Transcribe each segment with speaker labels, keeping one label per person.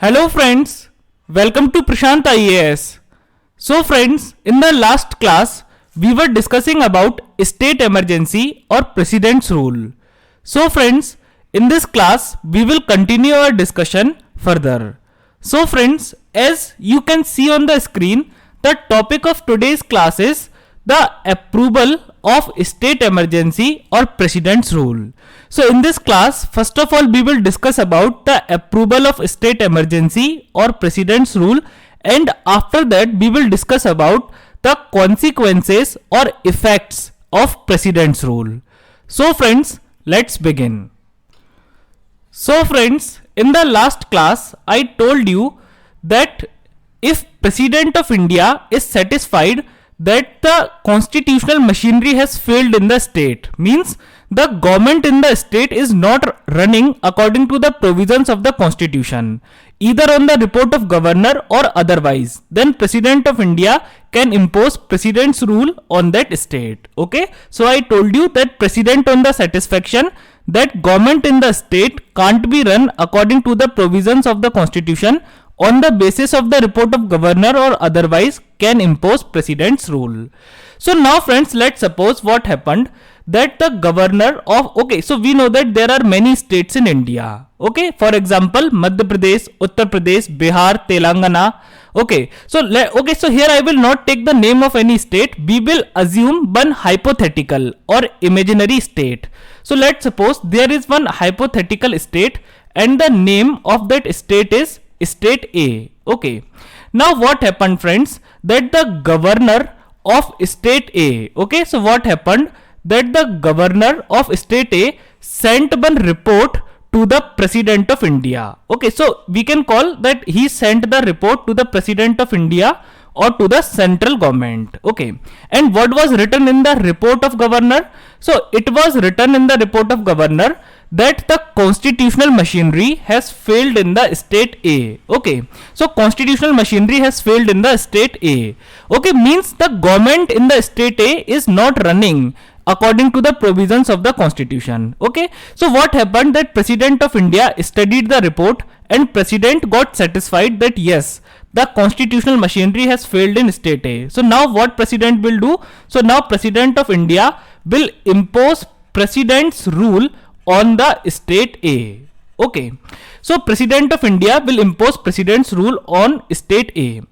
Speaker 1: Hello friends, welcome to Prashant IAS. So friends, in the last class, we were discussing about state emergency or president's rule. So friends, in this class, we will continue our discussion further. So friends, as you can see on the screen, the topic of today's class is the approval of state emergency or president's rule. So in this class, first of all, we will discuss about the approval of state emergency or president's rule, and after that we will discuss about the consequences or effects of president's rule. So friends, let's begin. So friends, in the last class, I told you that if President of India is satisfied that the constitutional machinery has failed in the state, means the government in the state is not running according to the provisions of the constitution, either on the report of governor or otherwise, then President of India can impose president's rule on that state. Okay, so I told you that president on the satisfaction that government in the state can't be run according to the provisions of the constitution, on the basis of the report of governor or otherwise can impose president's rule. So now friends, let's suppose what happened that the governor of, okay, so we know that there are many states in India. Okay, for example, Madhya Pradesh, Uttar Pradesh, Bihar, Telangana. Okay, so here I will not take the name of any state. We will assume one hypothetical or imaginary state. So let's suppose there is one hypothetical state and the name of that state is state A. Okay, now what happened friends, that the governor of state A, okay, so what happened that the governor of state A sent one report to the president of India. Okay, so we can call that he sent the report to the president of India or to the central government. Okay, and what was written in the report of governor? So it was written in the report of governor that the constitutional machinery has failed in the state A. Okay, so constitutional machinery has failed in the state A. Okay, means the government in the state A is not running according to the provisions of the constitution. Okay, so what happened that President of India studied the report and president got satisfied that yes, the constitutional machinery has failed in state A. So now what president will do? So now President of India will impose president's rule on the state A. Okay, so President of India will impose president's rule on state A.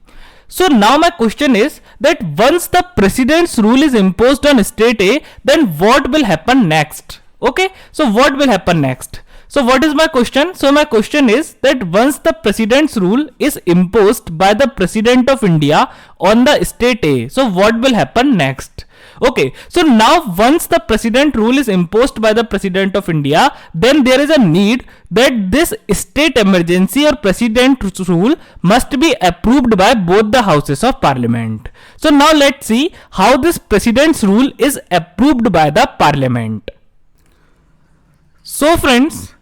Speaker 1: So now my question is that once the president's rule is imposed on state A, then what will happen next? Okay, so what will happen next? So what is my question? So my question is that once the president's rule is imposed by the President of India on the state A, so what will happen next? Okay, so now once the president rule is imposed by the President of India, then there is a need that this state emergency or president's rule must be approved by both the houses of parliament. So now let's see how this president's rule is approved by the parliament. So friends,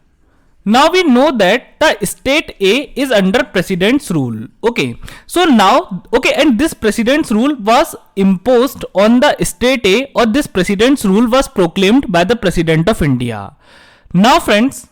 Speaker 1: now we know that the state A is under president's rule. Okay, so now, okay, and this president's rule was imposed on the state A, or this president's rule was proclaimed by the President of India. Now friends,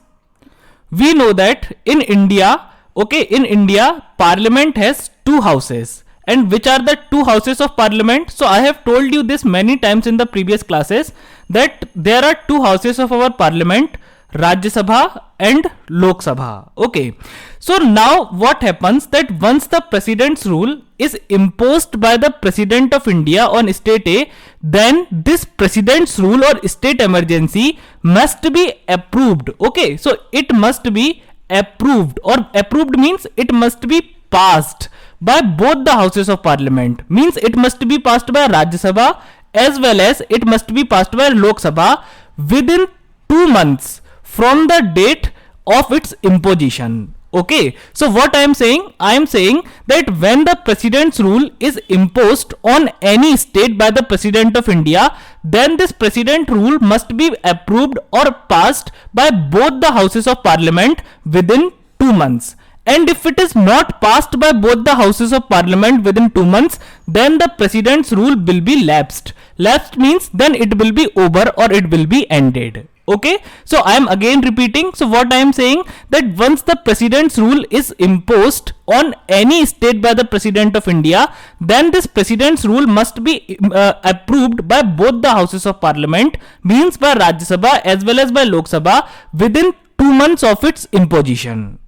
Speaker 1: we know that in India, okay, in India, parliament has two houses. And which are the two houses of parliament? So I have told you this many times in the previous classes that there are two houses of our parliament, Rajya Sabha and Lok Sabha. Okay, so now what happens that once the president's rule is imposed by the President of India on state A, then this president's rule or state emergency must be approved. Okay, so it must be approved, or approved means it must be passed by both the houses of parliament, means it must be passed by Rajya Sabha as well as it must be passed by Lok Sabha within 2 months from the date of its imposition. Okay, so what I am saying that when the president's rule is imposed on any state by the President of India, then this president rule must be approved or passed by both the houses of parliament within 2 months. And if it is not passed by both the houses of parliament within 2 months, then the president's rule will be lapsed. Lapsed means then it will be over or it will be ended. Okay, so I am again repeating. So what I am saying, that once the president's rule is imposed on any state by the president of India, then this president's rule must be approved by both the houses of parliament, means by Rajya Sabha as well as by Lok Sabha, within 2 months of its imposition.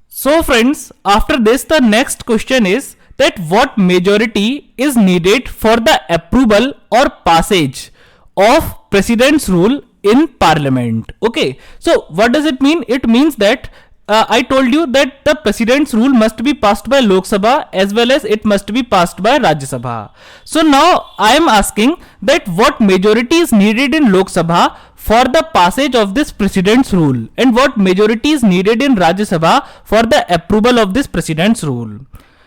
Speaker 1: So friends, after this, the next question is that what majority is needed for the approval or passage of president's rule in parliament. Okay, so what does it mean? It means that I told you that the president's rule must be passed by Lok Sabha as well as it must be passed by Rajya Sabha. So now I am asking that what majority is needed in Lok Sabha for the passage of this president's rule, and what majority is needed in Rajya Sabha for the approval of this president's rule.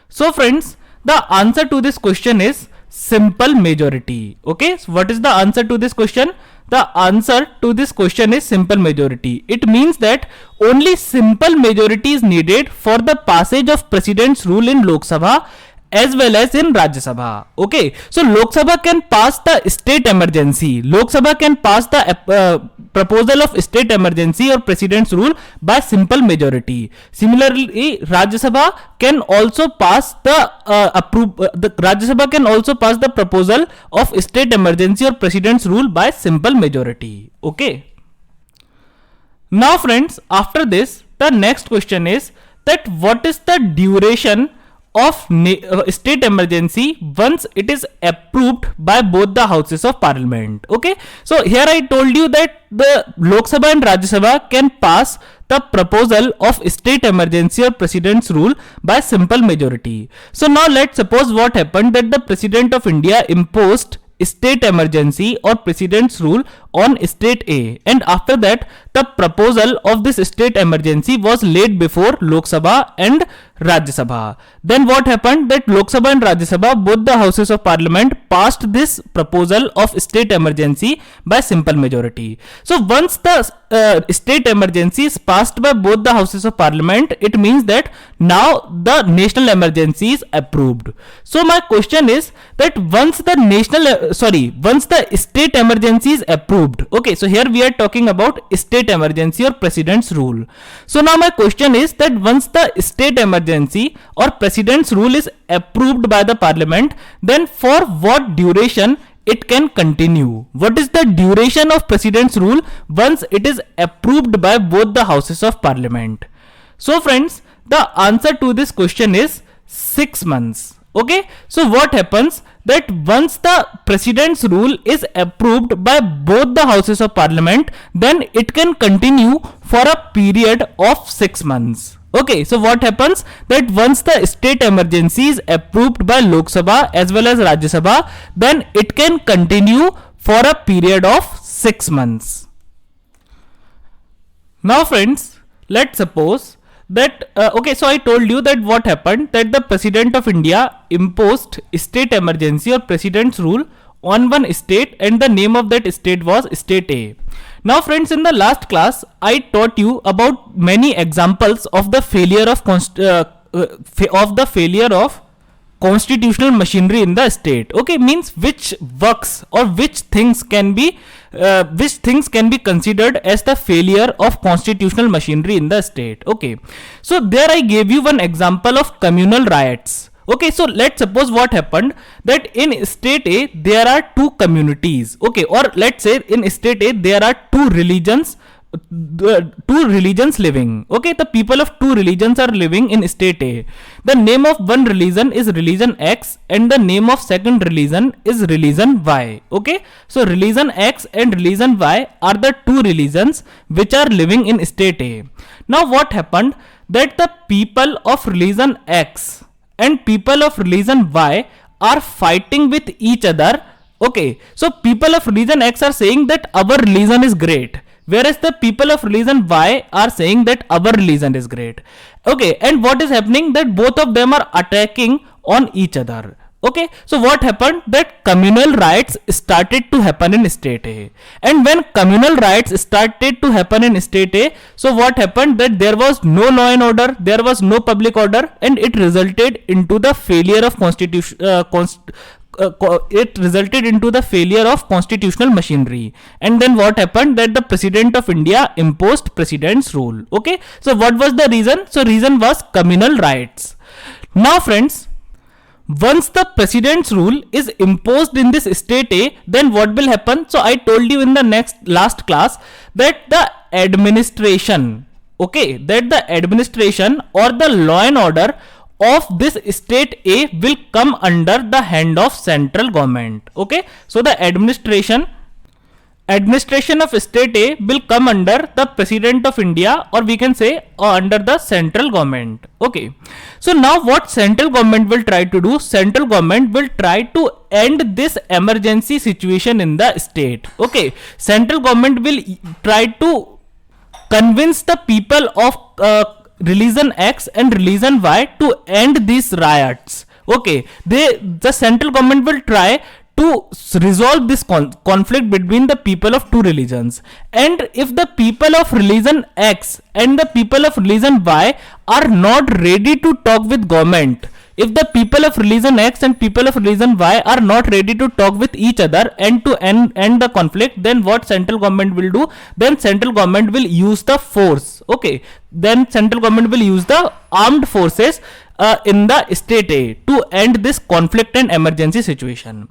Speaker 1: So friends, the answer to this question is simple majority. Okay, so what is the answer to this question? The answer to this question is simple majority. It means that only simple majority is needed for the passage of president's rule in Lok Sabha as well as in Rajya Sabha. Okay, so Lok Sabha can pass the state emergency. Lok Sabha can pass the proposal of state emergency or president's rule by simple majority. Similarly, Rajya Sabha can also pass the Rajya Sabha can also pass the proposal of state emergency or president's rule by simple majority. Okay. Now friends, after this, the next question is that what is the duration of state emergency once it is approved by both the houses of parliament. Okay, so here I told you that the Lok Sabha and Rajya Sabha can pass the proposal of state emergency or president's rule by simple majority. So now let's suppose what happened, that the president of India imposed state emergency or president's rule on state A, and after that the proposal of this state emergency was laid before Lok Sabha and Rajya Sabha. Then what happened, that Lok Sabha and Rajya Sabha, both the houses of parliament, passed this proposal of state emergency by simple majority. So once the state emergency is passed by both the houses of parliament, it means that now the national emergency is approved. So my question is that once the state emergency is approved, okay, so here we are talking about state emergency or president's rule. So now my question is that once the state emergency or president's rule is approved by the parliament, then for what duration it can continue? What is the duration of president's rule once it is approved by both the houses of parliament? So friends, the answer to this question is 6 months. Okay, so what happens, that once the president's rule is approved by both the houses of parliament, then it can continue for a period of 6 months. Okay, so what happens, that once the state emergency is approved by Lok Sabha as well as Rajya Sabha, then it can continue for a period of 6 months. Now friends, let's suppose that okay, so I told you that what happened, that the president of India imposed state emergency or president's rule on one state, and the name of that state was state A. Now friends, in the last class I taught you about many examples of the failure of constitutional machinery in the state. Okay, means which works or which things can be considered as the failure of constitutional machinery in the state. Okay, so there I gave you one example of communal riots. Okay, so let's suppose what happened, that in state A there are two communities. Okay, or let's say in state A there are two religions living. Okay, the people of two religions are living in state A. The name of one religion is religion X and the name of second religion is religion Y. Okay, so religion X and religion Y are the two religions which are living in state A. Now what happened, that the people of religion X and people of religion Y are fighting with each other. Okay, so people of religion X are saying that our religion is great, whereas the people of religion Y are saying that our religion is great. Okay, and what is happening, that both of them are attacking on each other. Okay, so what happened, that communal riots started to happen in state A, and when communal riots started to happen in state A, so what happened, that there was no law and order, there was no public order, and it resulted into the failure of it resulted into the failure of constitutional machinery. And then what happened, that the president of India imposed president's rule. Okay, so what was the reason? So reason was communal riots. Now friends, once the president's rule is imposed in this state A, then what will happen? So I told you in the last class that the administration, okay, that the administration or the law and order of this state A will come under the hand of central government. Okay, so the administration of state A will come under the president of India, or we can say under the central government. Okay, so now what central government will try to do? Central government will try to end this emergency situation in the state. Okay, central government will try to convince the people of religion X and religion Y to end these riots. Okay, the central government will try to resolve this conflict between the people of two religions. And if the people of religion X and the people of religion Y are not ready to talk with government, if the people of religion X and people of religion Y are not ready to talk with each other and to end the conflict, then what central government will do? Then central government will use the force. Okay, then central government will use the armed forces in the state A to end this conflict and emergency situation.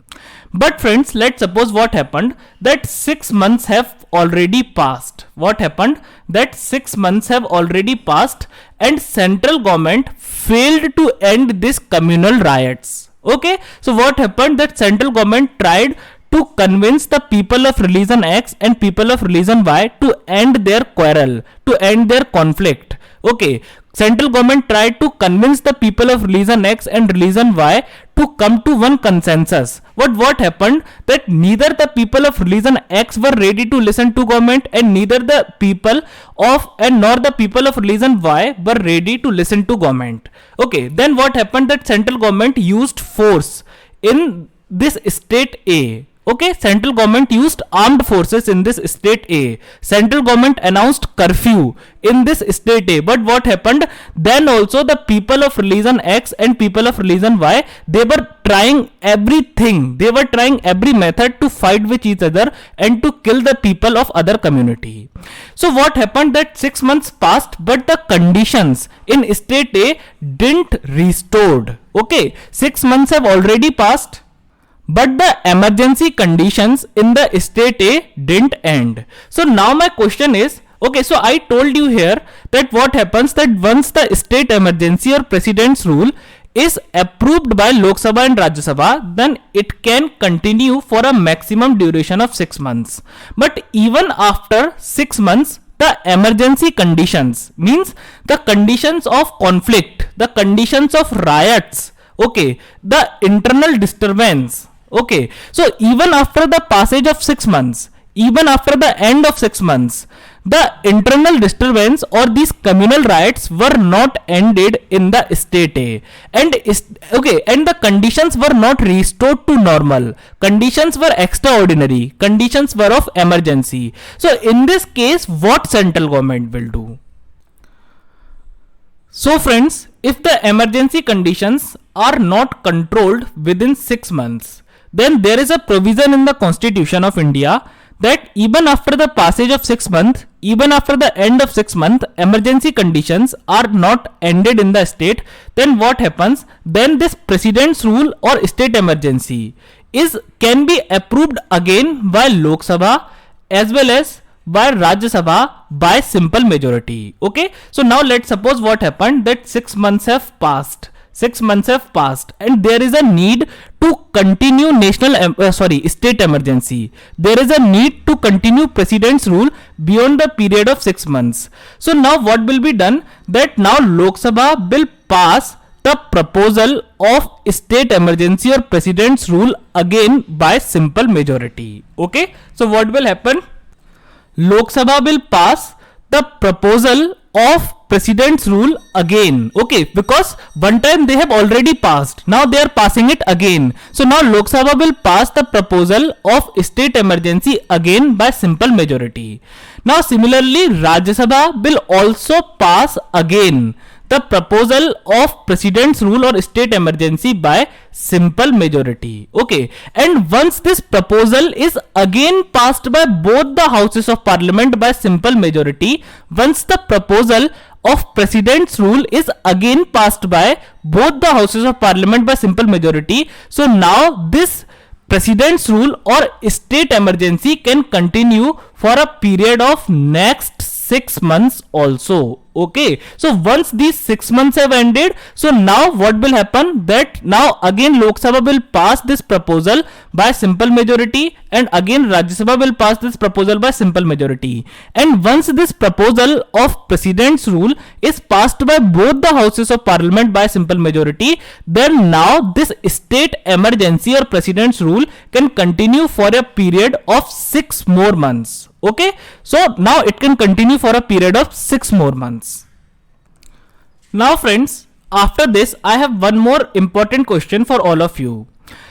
Speaker 1: But friends, let's suppose what happened, that 6 months have already passed. What happened? That 6 months have already passed and central government failed to end this communal riots. Okay, so what happened, that central government tried to convince the people of religion X and people of religion Y to end their quarrel, to end their conflict. Okay, central government tried to convince the people of religion X and religion Y to come to one consensus. What happened, that neither the people of religion X were ready to listen to government, and neither the people of and nor the people of religion Y were ready to listen to government. Okay, then what happened, that central government used force in this state A. Okay, central government used armed forces in this state A. Central government announced curfew in this state A. But what happened? Then also the people of religion X and people of religion Y, they were trying everything. They were trying every method to fight with each other and to kill the people of other community. So what happened, that 6 months passed, but the conditions in state A didn't restored. Okay, 6 months have already passed, but the emergency conditions in the state A didn't end. So now my question is, okay, so I told you here that what happens, that once the state emergency or president's rule is approved by Lok Sabha and Rajya Sabha, then it can continue for a maximum duration of 6 months. But even after 6 months, the emergency conditions, means the conditions of conflict, the conditions of riots, okay, the internal disturbance. Okay, so even after the passage of 6 months, even after the end of 6 months, the internal disturbance or these communal riots were not ended in the state A. And the conditions were not restored to normal. Conditions were extraordinary. Conditions were of emergency. So in this case, what central government will do? So friends, if the emergency conditions are not controlled within 6 months, then there is a provision in the Constitution of India that even after the passage of 6 months, even after the end of 6 months, emergency conditions are not ended in the state, then what happens? Then this president's rule or state emergency can be approved again by Lok Sabha as well as by Rajya Sabha by simple majority. Okay, so now let's suppose what happened, that 6 months have passed. 6 months have passed and there is a need to continue state emergency. There is a need to continue president's rule beyond the period of 6 months. So now what will be done, that now Lok Sabha will pass the proposal of state emergency or president's rule again by simple majority. Okay, so what will happen, Lok Sabha will pass the proposal of president's rule again. Okay, because one time they have already passed, now they are passing it again. So now Lok Sabha will pass the proposal of state emergency again by simple majority. Now similarly Rajya Sabha will also pass again the proposal of president's rule or state emergency by simple majority. Okay, and once this proposal is again passed by both the houses of parliament by simple majority, once the proposal of president's rule is again passed by both the houses of parliament by simple majority, so now this president's rule or state emergency can continue for a period of next 6 months also. Okay, so once these 6 months have ended, so now what will happen, that now again Lok Sabha will pass this proposal by simple majority, and again Rajya Sabha will pass this proposal by simple majority. And once this proposal of president's rule is passed by both the houses of parliament by simple majority, then now this state emergency or president's rule can continue for a period of 6 more months. Okay, so now it can continue for a period of 6 more months. Now friends, after this I have one more important question for all of you.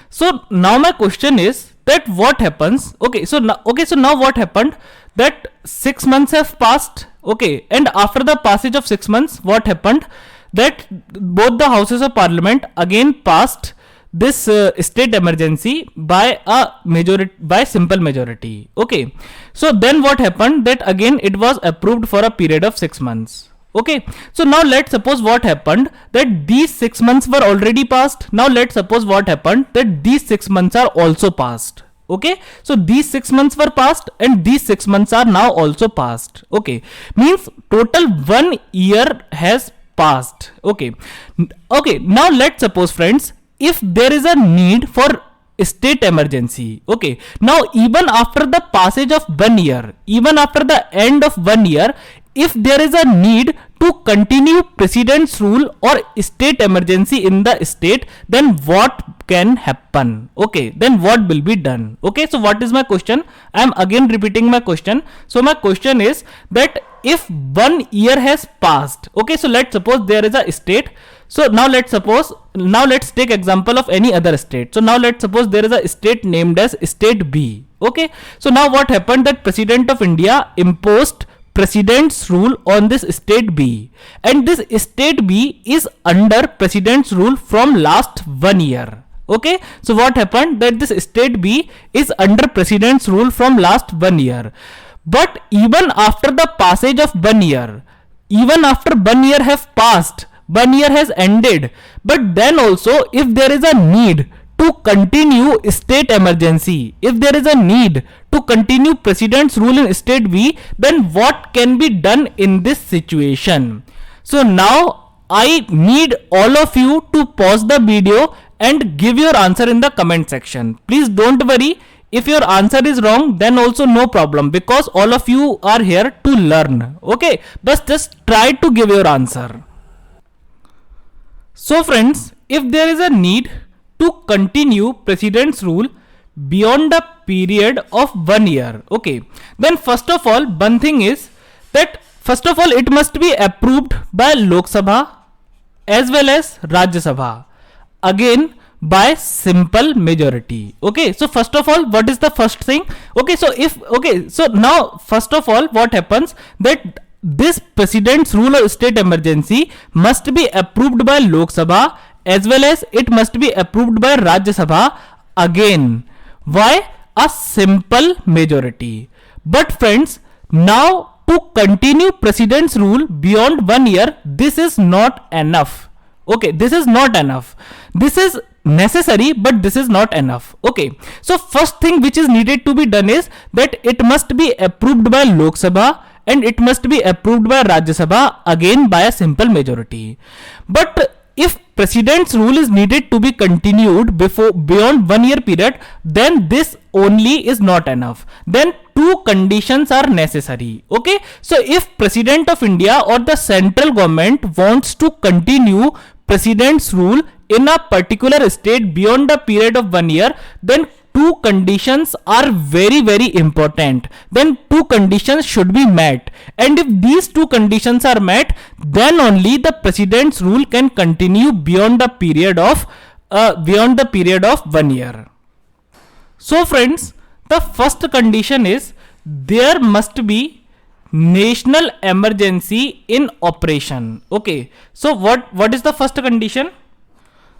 Speaker 1: So now my question is that what happens, so now what happened, that 6 months have passed. Okay, and after the passage of 6 months, what happened, that both the houses of parliament again passed this state emergency by simple majority. Okay, so then what happened, that again it was approved for a period of 6 months. Okay, so now let's suppose what happened, that these 6 months were already passed. Now let's suppose what happened, that these 6 months are also passed. Okay, so these 6 months were passed and these 6 months are now also passed. Okay, means total 1 year has passed. Okay, now let's suppose friends, if there is a need for state emergency, okay, now even after the passage of 1 year, even after the end of 1 year, if there is a need to continue president's rule or state emergency in the state, then what can happen? Okay, then what will be done? Okay, so what is my question? I am again repeating my question. So my question is that if 1 year has passed, okay, so let's suppose there is a state. So now let's take example of any other state. So now let's suppose there is a state named as state B. Okay, so now what happened, that president of India imposed president's rule on this state B, and this state B is under president's rule from last 1 year. Okay, so what happened, that this state B is under president's rule from last 1 year, but even after the passage of 1 year, even after 1 year have passed, 1 year has ended, but then also if there is a need to continue state emergency, if there is a need to continue president's rule in state B, then what can be done in this situation? So now I need all of you to pause the video and give your answer in the comment section. Please don't worry, if your answer is wrong then also no problem, because all of you are here to learn. Okay, but just try to give your answer. So friends, if there is a need to continue president's rule beyond a period of 1 year, okay, then first of all, one thing is that first of all it must be approved by Lok Sabha as well as Rajya Sabha, again by simple majority. Okay, so first of all, what is the first thing? Okay, so now first of all what happens, that this president's rule or state emergency must be approved by Lok Sabha as well as it must be approved by Rajya Sabha, again by a simple majority. But friends, now to continue president's rule beyond 1 year, this is not enough. Okay, this is not enough. This is necessary, but this is not enough. Okay, so first thing which is needed to be done is that it must be approved by Lok Sabha and it must be approved by Rajya Sabha, again by a simple majority. But if president's rule is needed to be continued beyond 1 year period, then this only is not enough. Then two conditions are necessary. Okay, so if President of India or the central government wants to continue president's rule in a particular state beyond a period of 1 year, then two conditions are very very important. Then two conditions should be met, and if these two conditions are met, then only the president's rule can continue beyond the period of 1 year. So friends, the first condition is there must be national emergency in operation. Okay, so what is the first condition?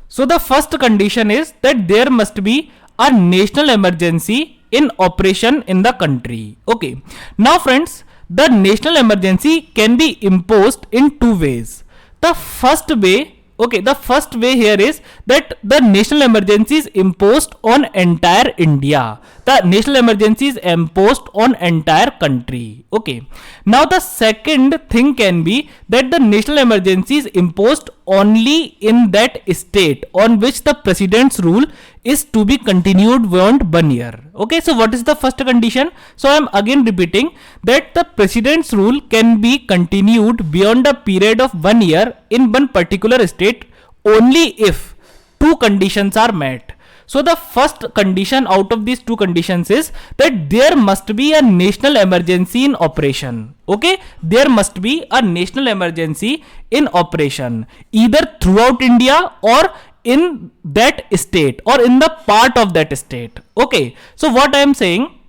Speaker 1: So the first condition is that there must be a national emergency in operation in the country. Okay, now friends, the national emergency can be imposed in two ways. The first way, the first way here is that the national emergency is imposed on entire India. The national emergency is imposed on entire country. Okay. Now the second thing can be that the national emergency is imposed only in that state on which the president's rule is to be continued beyond 1 year. Okay, so what is the first condition? So I am again repeating that the president's rule can be continued beyond a period of 1 year in one particular state only if two conditions are met. So the first condition out of these two conditions is that there must be a national emergency in operation. Okay, there must be a national emergency in operation either throughout India or in that state or in the part of that state. Okay, so what I am saying,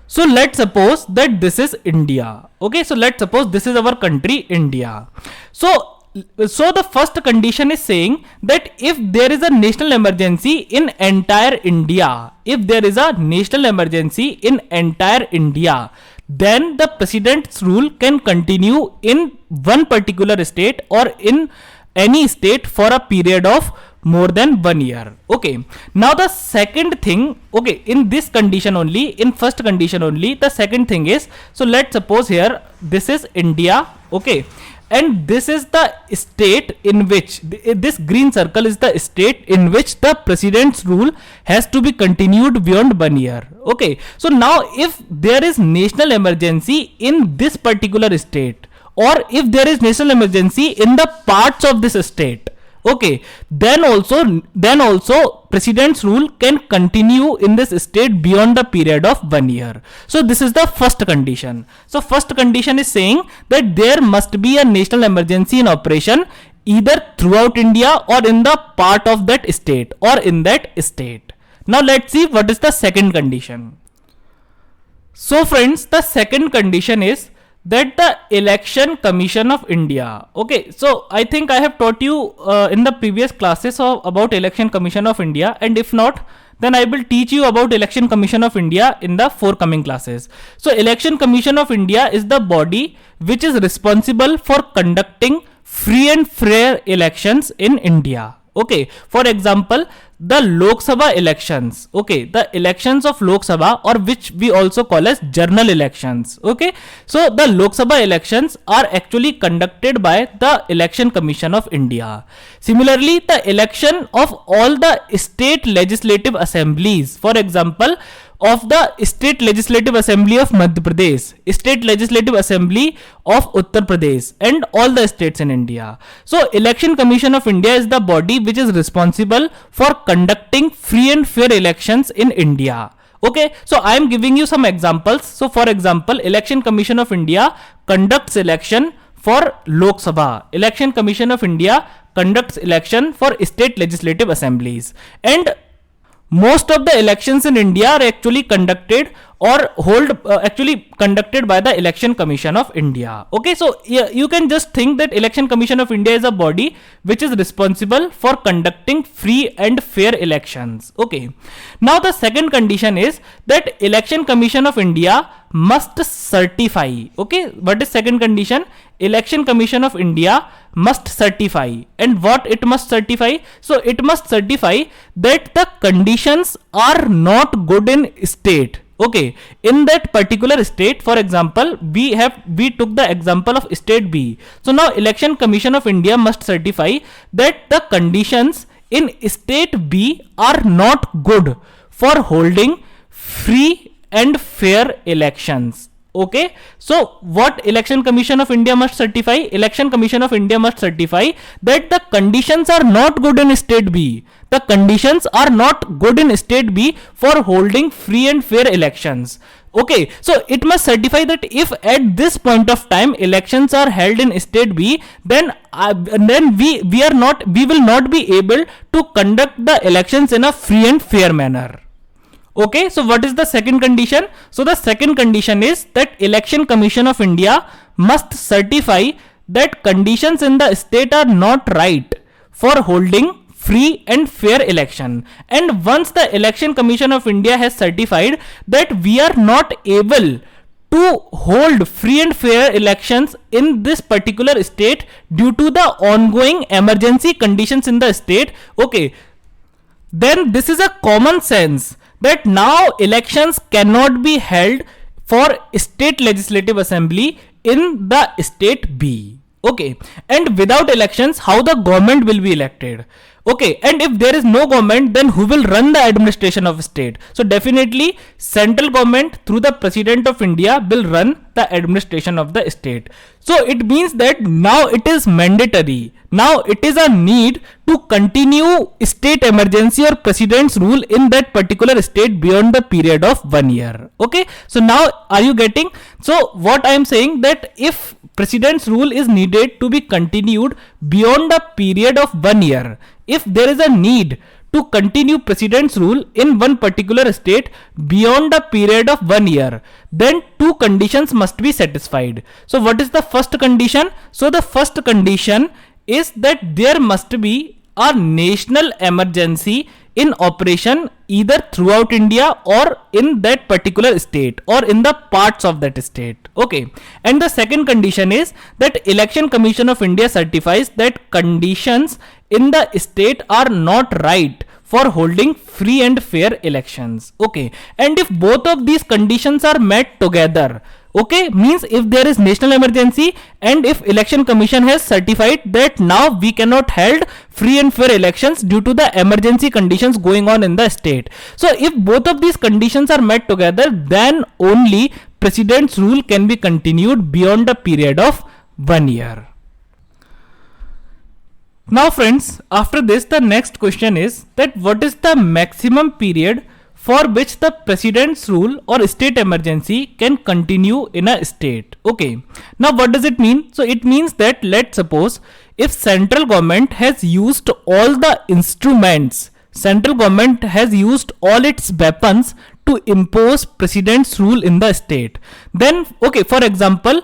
Speaker 1: so let's suppose that this is India. Okay, so let's suppose this is our country, India. So the first condition is saying that if there is a national emergency in entire India, if there is a national emergency in entire India, then the president's rule can continue in one particular state or in any state for a period of more than 1 year. Okay, now the second thing, okay, in this condition only, in first condition only, the second thing is, so let's suppose here this is India. Okay, and this is the state in which this green circle is the state in which the president's rule has to be continued beyond 1 year. Okay, so now if there is national emergency in this particular state, or if there is national emergency in the parts of this state, okay, then also president's rule can continue in this state beyond the period of 1 year. So this is the first condition. So first condition is saying that there must be a national emergency in operation either throughout India or in the part of that state or in that state. Now let's see what is the second condition. So friends, the second condition is that the Election Commission of India. Okay, so I think I have taught you in the previous classes about Election Commission of India, and if not, then I will teach you about Election Commission of India in the forthcoming classes. So Election Commission of India is the body which is responsible for conducting free and fair elections in India. Okay, for example, the Lok Sabha elections, okay, the elections of Lok Sabha, or which we also call as general elections. Okay, so the Lok Sabha elections are actually conducted by the Election Commission of India. Similarly, the election of all the state legislative assemblies, for example, of the State Legislative Assembly of Madhya Pradesh, State Legislative Assembly of Uttar Pradesh, and all the states in India. So Election Commission of India is the body which is responsible for conducting free and fair elections in India. Okay, so I am giving you some examples. So for example, Election Commission of India conducts election for Lok Sabha. Election Commission of India conducts election for state legislative assemblies, and most of the elections in India are actually conducted by the Election Commission of India. Okay, so you can just think that Election Commission of India is a body which is responsible for conducting free and fair elections. Okay, now the second condition is that Election Commission of India must certify. Okay, what is second condition? Election Commission of India must certify. And what it must certify? So it must certify that the conditions are not good in state. Okay, in that particular state, for example, we took the example of state B. So now Election Commission of India must certify that the conditions in state B are not good for holding free and fair elections. Okay, so what Election Commission of India must certify? Election Commission of India must certify that the conditions are not good in state B. The conditions are not good in state B for holding free and fair elections. Okay, so it must certify that if at this point of time elections are held in state B, then we will not be able to conduct the elections in a free and fair manner. Okay, so what is the second condition? So the second condition is that Election Commission of India must certify that conditions in the state are not right for holding free and fair election. And once the Election Commission of India has certified that we are not able to hold free and fair elections in this particular state due to the ongoing emergency conditions in the state, okay, then this is a common sense that now elections cannot be held for state legislative assembly in the state B. Okay, and without elections, how the government will be elected? Okay, and if there is no government, then who will run the administration of state? So definitely central government through the President of India will run the administration of the state. So it means that now it is mandatory. Now it is a need to continue state emergency or president's rule in that particular state beyond the period of 1 year. Okay, so now are you getting? So what I am saying that if president's rule is needed to be continued beyond a period of 1 year, if there is a need to continue president's rule in one particular state beyond a period of 1 year, then two conditions must be satisfied. So what is the first condition? So the first condition is that there must be a national emergency in operation either throughout India or in that particular state or in the parts of that state. Okay, and the second condition is that Election Commission of India certifies that conditions in the state are not right for holding free and fair elections. Okay, and if both of these conditions are met together, okay, means if there is national emergency and if election commission has certified that now we cannot hold free and fair elections due to the emergency conditions going on in the state. So if both of these conditions are met together, then only president's rule can be continued beyond a period of 1 year. Now friends, after this the next question is that what is the maximum period for which the president's rule or state emergency can continue in a state. Okay, now what does it mean? So it means that let's suppose if central government has used all the instruments, central government has used all its weapons to impose president's rule in the state, then okay, for example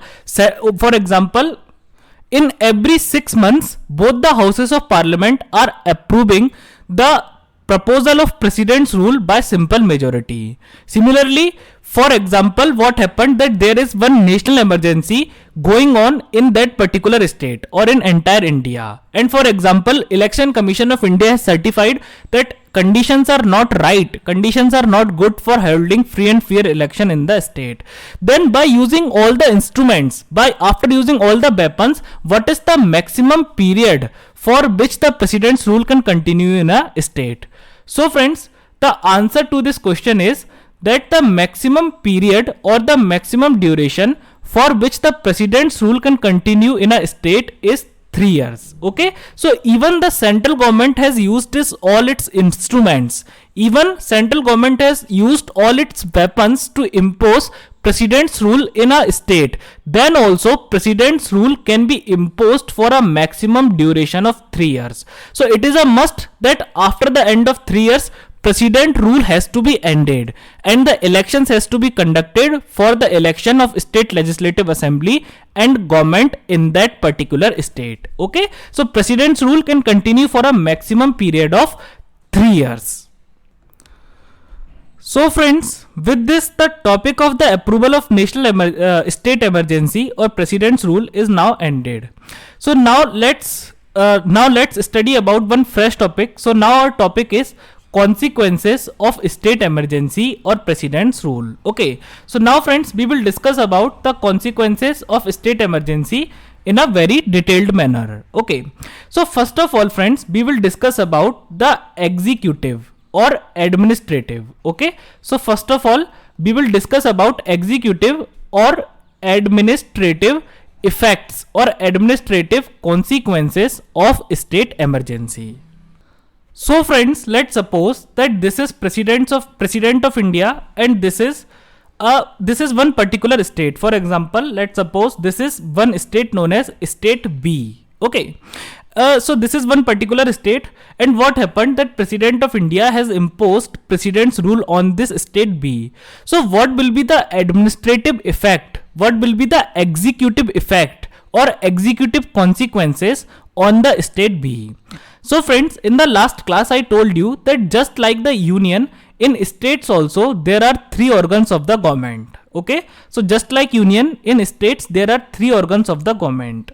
Speaker 1: in every 6 months both the houses of parliament are approving the proposal of president's rule by simple majority. Similarly, for example, what happened that there is one national emergency going on in that particular state or in entire India, and for example, Election Commission of India has certified that conditions are not right, conditions are not good for holding free and fair election in the state. Then by using all the instruments, after using all the weapons, what is the maximum period for which the president's rule can continue in a state? So friends, the answer to this question is that the maximum period or the maximum duration for which the president's rule can continue in a state is 3 years. Okay, so even the central government has used all its instruments, even central government has used all its weapons to impose president's rule in a state, then also president's rule can be imposed for a maximum duration of 3 years. So it is a must that after the end of 3 years president rule has to be ended and the elections has to be conducted for the election of state legislative assembly and government in that particular state. Okay, so president's rule can continue for a maximum period of 3 years. So friends, with this the topic of the approval of national state emergency or president's rule is now ended. So now let's study about one fresh topic. So now our topic is consequences of state emergency or president's rule. Okay, so now friends, we will discuss about the consequences of state emergency in a very detailed manner. Okay, so first of all friends, we will discuss about the executive or administrative. Okay, so first of all we will discuss about executive or administrative effects or administrative consequences of state emergency. So friends, let's suppose that this is President of India and this is one particular state. For example, let's suppose this is one state known as state B. Okay, So this is one particular state, and what happened that President of India has imposed President's rule on this state B. So what will be the administrative effect? What will be the executive effect or executive consequences on the state B? So friends, in the last class I told you that just like the union, in states also there are three organs of the government. Okay, so just like union, in states there are three organs of the government.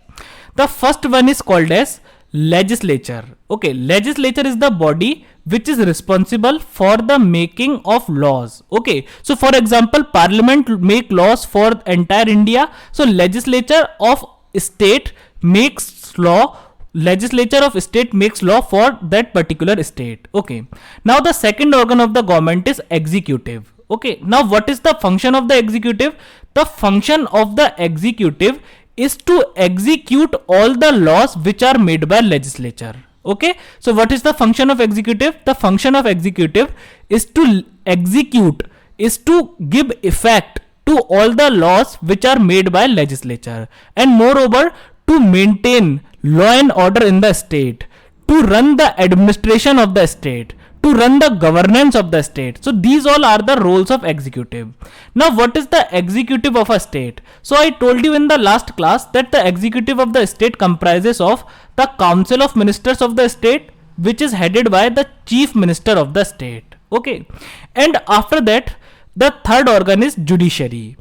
Speaker 1: The first one is called as legislature. Okay, legislature is the body which is responsible for the making of laws. Okay, so for example, parliament make laws for entire India. So legislature of state makes law. Legislature of state makes law for that particular state. Okay, now the second organ of the government is executive. Okay, now what is the function of the executive? The function of the executive is to execute all the laws which are made by legislature. Okay, so what is the function of executive? The function of executive is to execute, is to give effect to all the laws which are made by legislature, and moreover to maintain law and order in the state, to run the administration of the state, to run the governance of the state. So these all are the roles of executive. Now what is the executive of a state? So I told you in the last class that the executive of the state comprises of the council of ministers of the state, which is headed by the chief minister of the state. Okay, and after that the third organ is judiciary.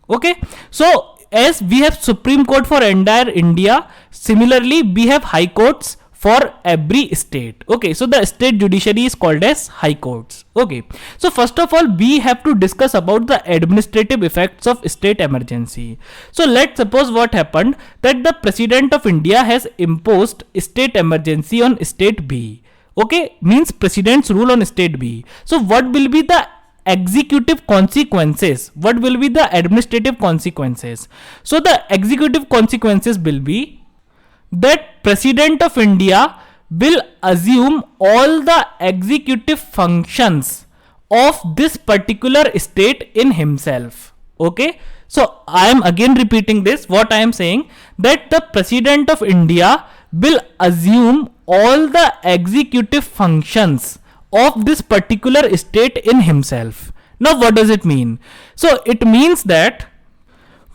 Speaker 1: Okay, so as we have Supreme Court for entire India, similarly we have high courts for every state. Okay, so the state judiciary is called as high courts. Okay, so first of all we have to discuss about the administrative effects of state emergency. So let's suppose what happened that the President of India has imposed state emergency on state B. Okay, means president's rule on state B. So what will be the executive consequences? What will be the administrative consequences? So the executive consequences will be that President of India will assume all the executive functions of this particular state in himself. Okay, so I am again repeating this. What I am saying, that the President of India will assume all the executive functions of this particular state in himself. Now what does it mean? So it means that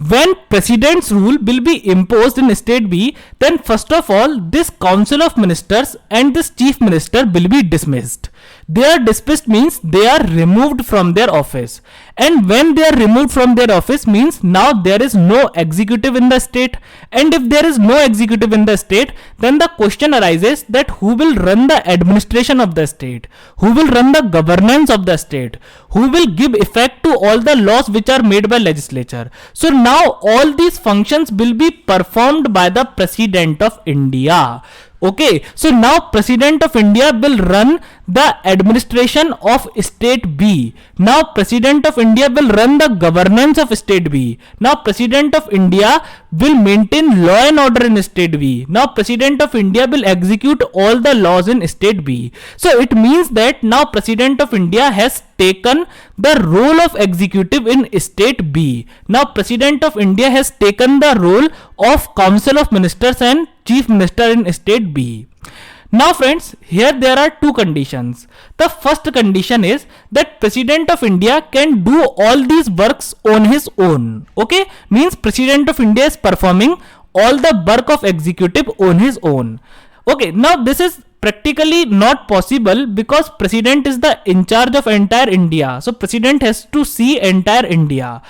Speaker 1: when president's rule will be imposed in state B, then first of all this council of ministers and this chief minister will be dismissed. They are dismissed means they are removed from their office, and when they are removed from their office means now there is no executive in the state, and if there is no executive in the state, then the question arises that who will run the administration of the state, who will run the governance of the state, who will give effect to all the laws which are made by legislature. So now all these functions will be performed by the President of India. Okay, so now President of India will run the administration of state B. Now President of India will run the governance of state B. Now President of India will maintain law and order in state B. Now President of India will execute all the laws in state B. So it means that now President of India has taken the role of executive in state B. Now President of India has taken the role of council of ministers and chief minister in state B. Now friends, here there are two conditions. The first condition is that President of India can do all these works on his own. Okay, means President of India is performing all the work of executive on his own. Okay, now this is practically not possible because President is the in charge of entire India. So President has to see entire India.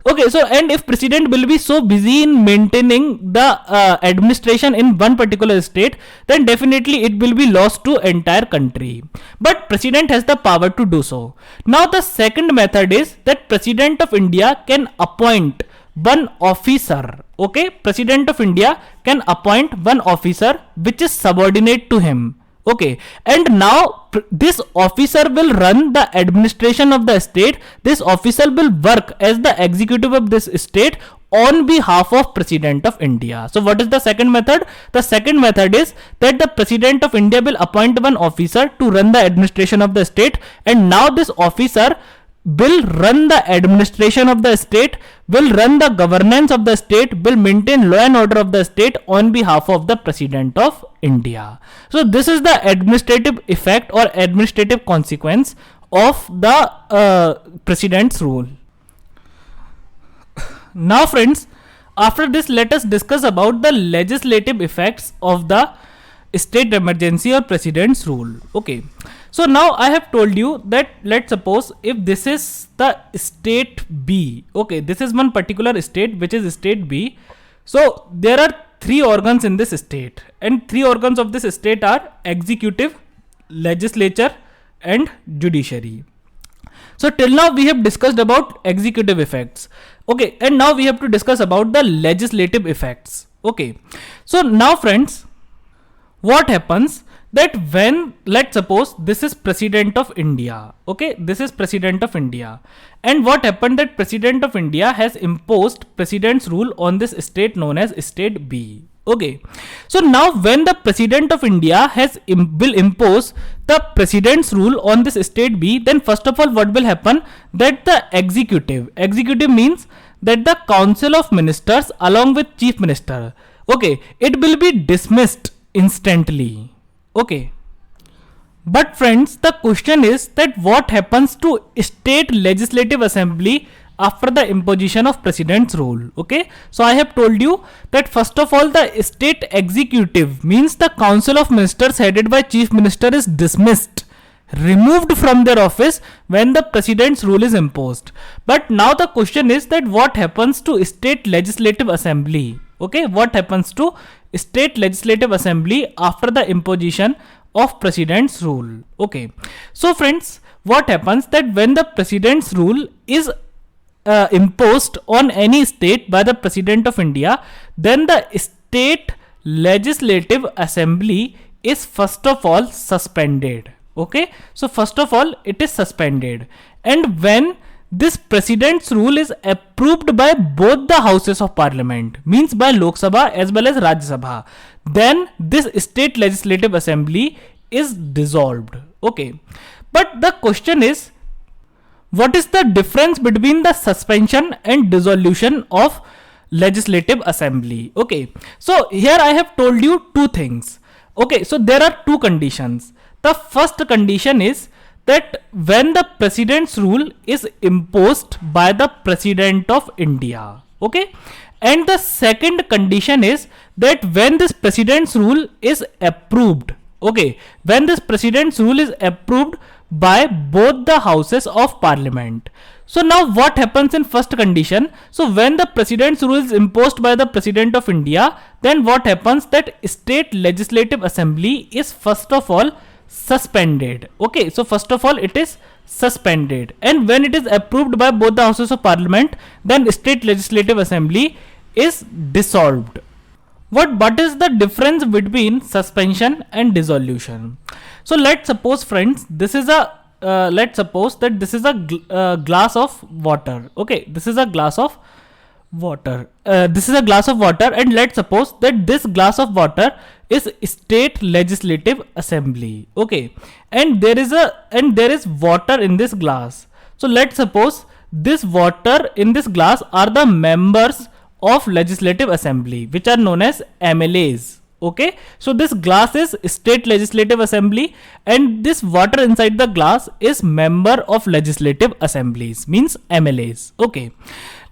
Speaker 1: Okay, so and if President will be so busy in maintaining the administration in one particular state, then definitely it will be lost to entire country. But President has the power to do so. Now the second method is that President of India can appoint one officer. Okay, President of India can appoint one officer which is subordinate to him. Okay, and now this officer will run the administration of the state. This officer will work as the executive of this state on behalf of President of India. So what is the second method? The second method is that the President of India will appoint one officer to run the administration of the state, and now this officer will run the administration of the state, will run the governance of the state, will maintain law and order of the state on behalf of the President of India. So this is the administrative effect or administrative consequence of the President's rule. Now friends, after this let us discuss about the legislative effects of the state emergency or President's rule. Okay, so now I have told you that let's suppose if this is the state B, okay, this is one particular state which is state B. So there are three organs in this state, and three organs of this state are executive, legislature and judiciary. So till now we have discussed about executive effects. Okay, and now we have to discuss about the legislative effects. Okay, so now friends, what happens that when, let's suppose this is President of India, okay, this is President of India, and what happened that President of India has imposed President's rule on this state known as state B. Okay, so now when the President of India will impose the President's rule on this state B, then first of all what will happen that the executive means that the Council of Ministers along with Chief Minister, okay, it will be dismissed instantly. Okay, but friends, the question is that what happens to state legislative assembly after the imposition of President's rule. Okay, so I have told you that first of all the state executive means the Council of Ministers headed by Chief Minister is dismissed, removed from their office when the President's rule is imposed. But now the question is that what happens to state legislative assembly. Okay, what happens to state legislative assembly after the imposition of President's rule. Okay, so friends, what happens that when the President's rule is imposed on any state by the President of India, then the state legislative assembly is first of all suspended. Okay, so first of all it is suspended, and when this President's rule is approved by both the houses of parliament, means by Lok Sabha as well as Rajya Sabha, then this state legislative assembly is dissolved. Okay, but the question is, what is the difference between the suspension and dissolution of legislative assembly? Okay, so here I have told you two things. Okay, so there are two conditions. The first condition is that when the President's rule is imposed by the President of India. Okay, and the second condition is that when this President's rule is approved. Okay, when this President's rule is approved by both the houses of parliament. So now what happens in first condition? So when the President's rule is imposed by the President of India, then what happens that state legislative assembly is first of all suspended. Okay, so first of all it is suspended, and when it is approved by both the houses of parliament, then state legislative assembly is dissolved. What is the difference between suspension and dissolution? So let's suppose friends, this is a let's suppose that this is a glass of water. Okay, this is a glass of water. This is a glass of water, and let's suppose that this glass of water is state legislative assembly. Okay, and there is water in this glass. So let's suppose this water in this glass are the members of legislative assembly, which are known as MLAs. Okay, so this glass is state legislative assembly, and this water inside the glass is member of legislative assemblies, means MLAs. Okay,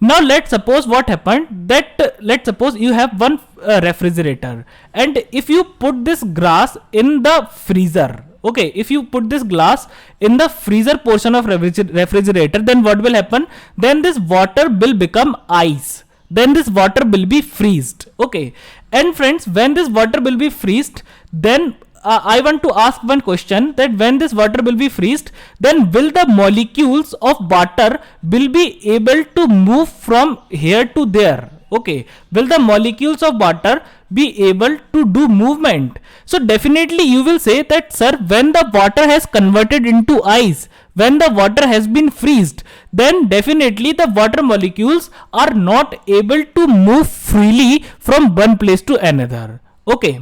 Speaker 1: now let's suppose what happened that let's suppose you have one refrigerator, and if you put this glass in the freezer. Okay, if you put this glass in the freezer portion of refrigerator, then what will happen? Then this water will become ice. Then this water will be freezed. Okay, and friends, when this water will be freezed, then I want to ask one question, that when this water will be freezed, then will the molecules of water will be able to move from here to there? Okay, will the molecules of water be able to do movement? So definitely you will say that, sir, when the water has converted into ice, when the water has been freezed, then definitely the water molecules are not able to move freely from one place to another. Okay,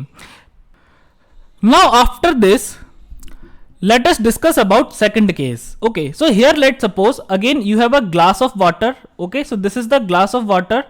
Speaker 1: now after this, Let us discuss about second case. Okay, so here let's suppose again you have a glass of water. Okay, so this is the glass of water,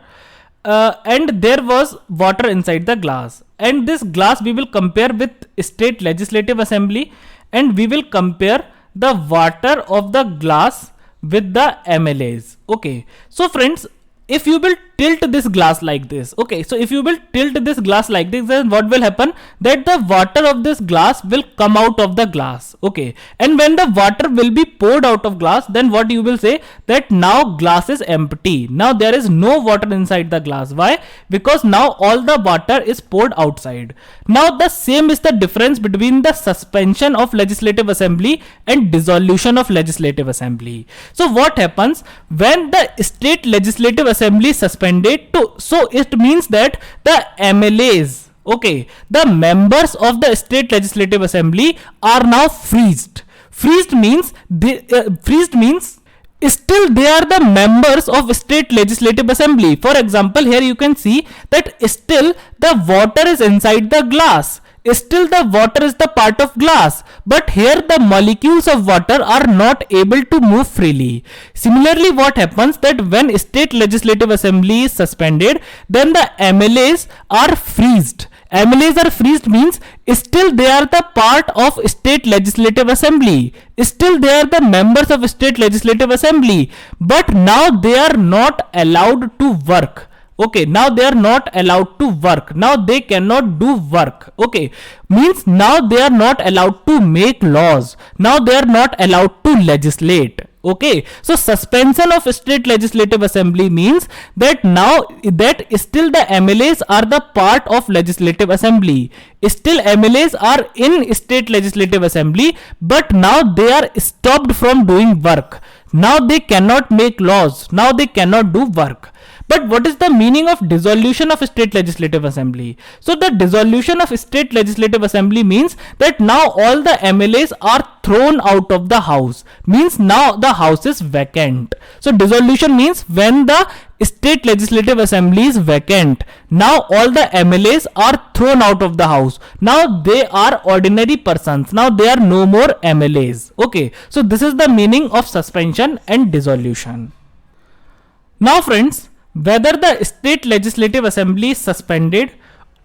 Speaker 1: and there was water inside the glass, and this glass we will compare with state legislative assembly, and we will compare the water of the glass with the MLAs. Okay, so friends, if you will tilt this glass like this, okay, so if you will tilt this glass like this, then what will happen, that the water of this glass will come out of the glass. Okay, and when the water will be poured out of glass, then what you will say, that now glass is empty, now there is no water inside the glass. Why? Because now all the water is poured outside. Now the same is the difference between the suspension of legislative assembly and dissolution of legislative assembly. So what happens when the state legislative assembly suspended to, so it means that the MLAs, okay, the members of the state legislative assembly are now freezed. Freezed means still they are the members of state legislative assembly. For example, here you can see that still the water is inside the glass, still the water is the part of glass, but here the molecules of water are not able to move freely. Similarly, what happens, that when state legislative assembly is suspended, then the MLAs are freezed. MLAs are freezed means still they are the part of state legislative assembly, still they are the members of state legislative assembly, but now they are not allowed to work. Okay, now they are not allowed to work, now they cannot do work. Okay, means now they are not allowed to make laws, now they are not allowed to legislate. Okay, so suspension of state legislative assembly means that now that still the MLAs are the part of legislative assembly, still MLAs are in state legislative assembly, but now they are stopped from doing work, now they cannot make laws, now they cannot do work. But what is the meaning of dissolution of state legislative assembly? So the dissolution of state legislative assembly means that now all the MLAs are thrown out of the house, means now the house is vacant. So dissolution means when the state legislative assembly is vacant, now all the MLAs are thrown out of the house, now they are ordinary persons, now they are no more MLAs. Okay, so this is the meaning of suspension and dissolution. Now friends, whether the state legislative assembly is suspended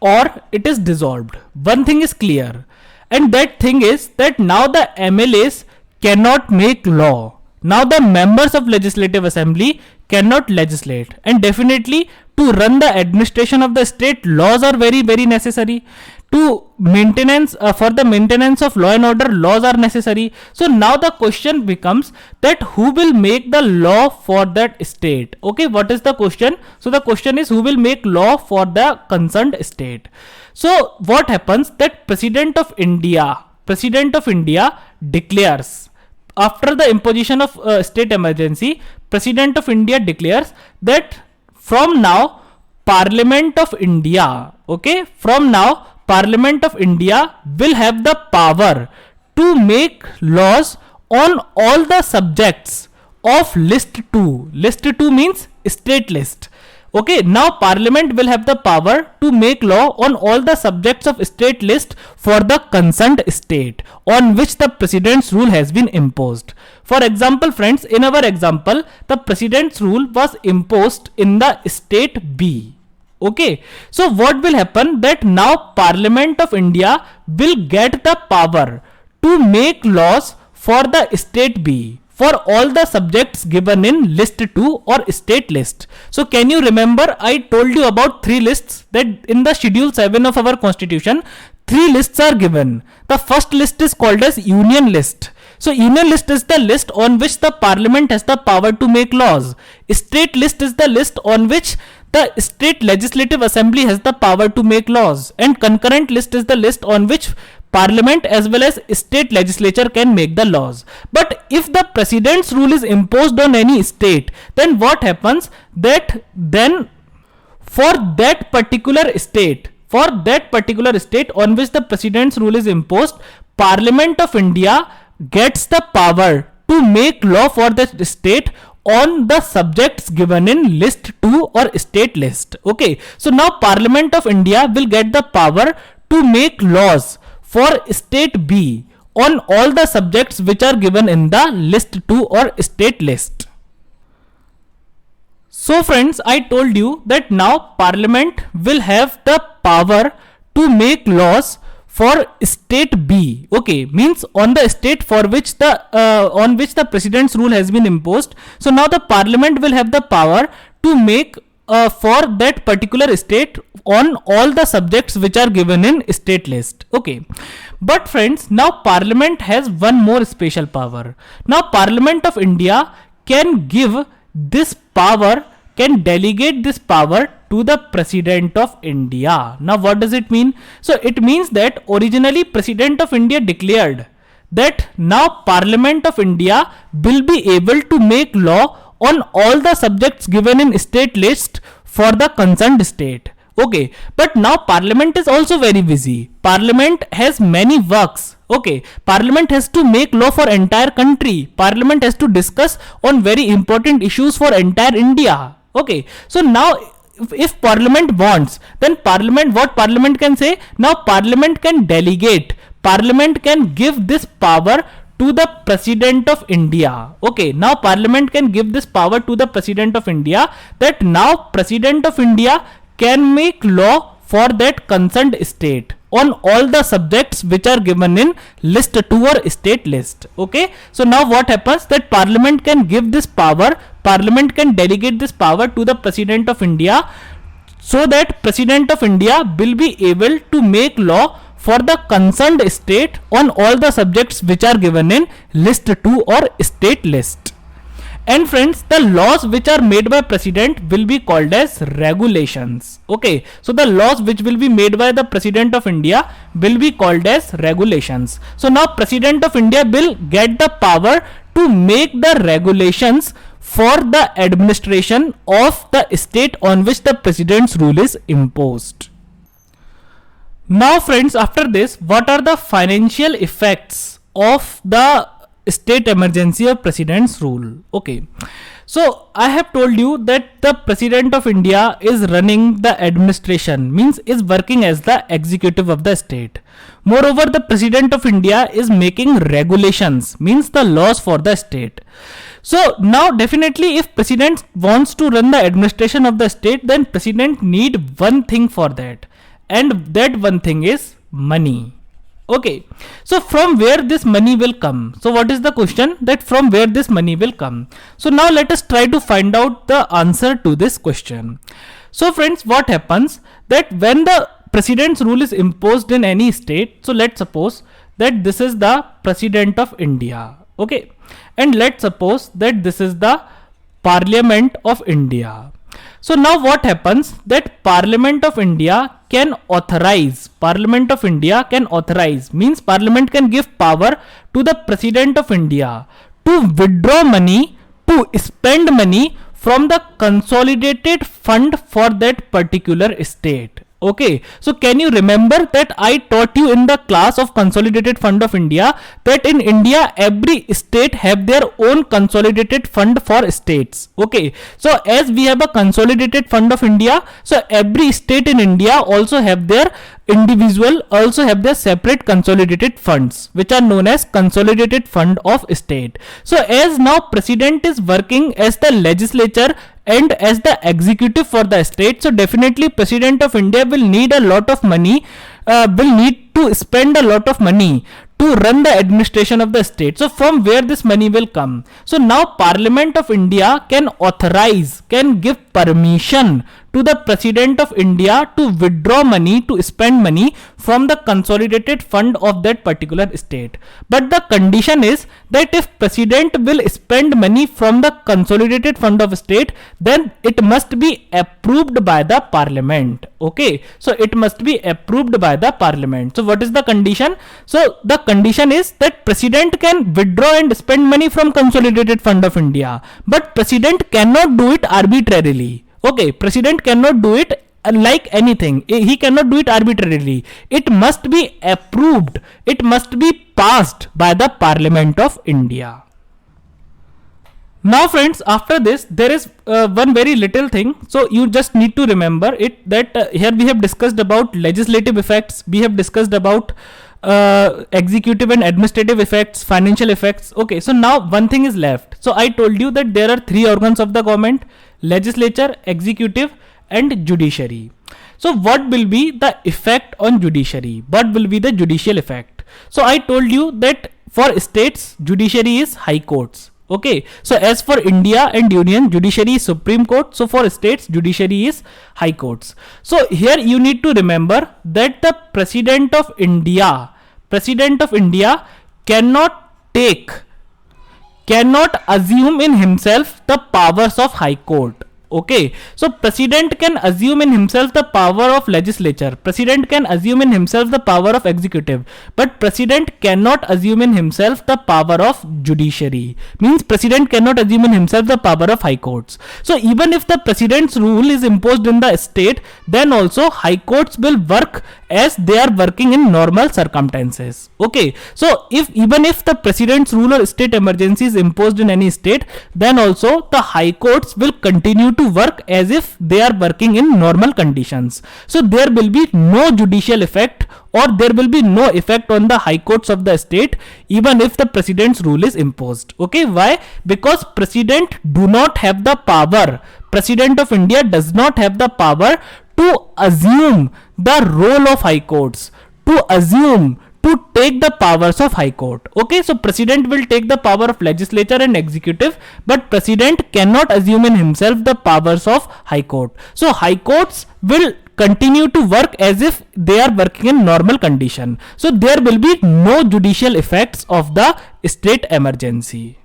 Speaker 1: or it is dissolved, one thing is clear, and that thing is that now the MLAs cannot make law, now the members of legislative assembly cannot legislate, and definitely to run the administration of the state, laws are very necessary. To maintenance for the maintenance of law and order, laws are necessary. So now the question becomes that who will make the law for that state? Okay, what is the question? So the question is who will make law for the concerned state. So what happens, that President of India declares, after the imposition of state emergency, President of India declares that from now Parliament of India, okay, from now Parliament of India will have the power to make laws on all the subjects of list 2. List 2 means state list. Okay, now Parliament will have the power to make law on all the subjects of state list for the concerned state on which the President's rule has been imposed. For example, friends, in our example, the President's rule was imposed in the state B. Okay, so what will happen, that now Parliament of India will get the power to make laws for the state B for all the subjects given in list 2 or state list. So can you remember I told you about 3 lists, that in the schedule 7 of our constitution 3 lists are given. The first list is called as union list. So union list is the list on which the parliament has the power to make laws. State list is the list on which the state legislative assembly has the power to make laws, and concurrent list is the list on which parliament as well as state legislature can make the laws. But if the president's rule is imposed on any state, then what happens, that then for that particular state on which the president's rule is imposed, Parliament of India gets the power to make law for that state on the subjects given in list 2 or state list. Okay, so now Parliament of India will get the power to make laws for state B on all the subjects which are given in the list 2 or state list. So friends, I told you that now Parliament will have the power to make laws for state B. Okay, means on the state for which the on which the president's rule has been imposed. So now the Parliament will have the power to make for that particular state on all the subjects which are given in state list. Okay, but friends, now Parliament has one more special power. Now Parliament of India can give this power, can delegate this power to the President of India. Now what does it mean? So it means that originally President of India declared that now Parliament of India will be able to make law on all the subjects given in state list for the concerned state. Okay, but now Parliament is also very busy. Parliament has many works. Okay, Parliament has to make law for entire country. Parliament has to discuss on very important issues for entire India. Okay, so now if Parliament wants, then what Parliament can say? Now Parliament can delegate. Parliament can give this power to the President of India. Okay, now Parliament can give this power to the President of India, that now President of India can make law for that concerned state on all the subjects which are given in list 2 or state list. Okay, so now what happens, that Parliament can give this power, Parliament can delegate this power to the President of India, so that President of India will be able to make law for the concerned state on all the subjects which are given in list 2 or state list. And friends, the laws which are made by President will be called as regulations. Okay, so the laws which will be made by the President of India will be called as regulations. So now President of India will get the power to make the regulations for the administration of the state on which the President's rule is imposed. Now friends, after this, what are the financial effects of the state emergency or President's rule? Okay, so I have told you that the President of India is running the administration, means is working as the executive of the state. Moreover, the President of India is making regulations, means the laws for the state. So now definitely if President wants to run the administration of the state, then President need one thing for that, and that one thing is money. Okay, so from where this money will come? So what is the question, that from where this money will come? So now let us try to find out the answer to this question. So friends, what happens, that when the President's rule is imposed in any state, so let's suppose that this is the President of India. Okay, and let's suppose that this is the Parliament of India. So now what happens, that Parliament of India can authorize, means Parliament can give power to the President of India to withdraw money, to spend money from the consolidated fund for that particular state. Okay, so can you remember that I taught you in the class of Consolidated Fund of India that in India every state have their own consolidated fund for states. Okay, so as we have a Consolidated Fund of India, so every state in India also have their separate consolidated funds, which are known as Consolidated Fund of State. So as now President is working as the legislature and as the executive for the state, so definitely President of India will need a lot of money, will need to spend a lot of money to run the administration of the state. So from where this money will come? So now Parliament of India can authorize, can give permission to the President of India to withdraw money, to spend money from the consolidated fund of that particular state. But the condition is that if President will spend money from the consolidated fund of state, then it must be approved by the Parliament. Okay, so it must be approved by the Parliament. So what is the condition? So the condition is that President can withdraw and spend money from consolidated fund of India, but President cannot do it arbitrarily. Okay, President cannot do it like anything. He cannot do it arbitrarily. It must be approved. It must be passed by the Parliament of India. Now friends, after this there is one very little thing, so you just need to remember it, that here we have discussed about legislative effects, we have discussed about executive and administrative effects, financial effects. Okay, so now one thing is left. So I told you that there are three organs of the government: legislature, executive, and judiciary. So what will be the effect on judiciary? What will be the judicial effect? So I told you that for states, judiciary is high courts. Okay, so as for India and Union, judiciary is Supreme Court. So for states, judiciary is high courts. So here you need to remember that the president of India cannot assume in himself the powers of high court. Okay, so president can assume in himself the power of legislature, president can assume in himself the power of executive, but president cannot assume in himself the power of judiciary. Means president cannot assume in himself the power of high courts. So even if the president's rule is imposed in the state, then also high courts will work as they are working in normal circumstances. Okay, so even if the president's rule or state emergency is imposed in any state, then also the high courts will continue to work as if they are working in normal conditions. So there will be no judicial effect, or there will be no effect on the high courts of the state even if the president's rule is imposed. Okay, why? Because president do not have the power, president of India does not have the power to assume the role of high courts, to take the powers of high court. Okay, so president will take the power of legislature and executive, but president cannot assume in himself the powers of high court. So high courts will continue to work as if they are working in normal condition. So there will be no judicial effects of the state emergency.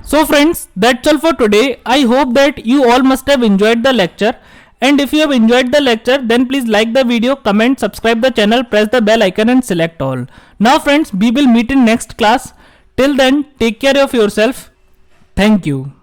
Speaker 1: So friends, that's all for today. I hope that you all must have enjoyed the lecture. And if you have enjoyed the lecture, then please like the video, comment, subscribe the channel, press the bell icon and select all. Now friends, we will meet in next class. Till then, take care of yourself. Thank you.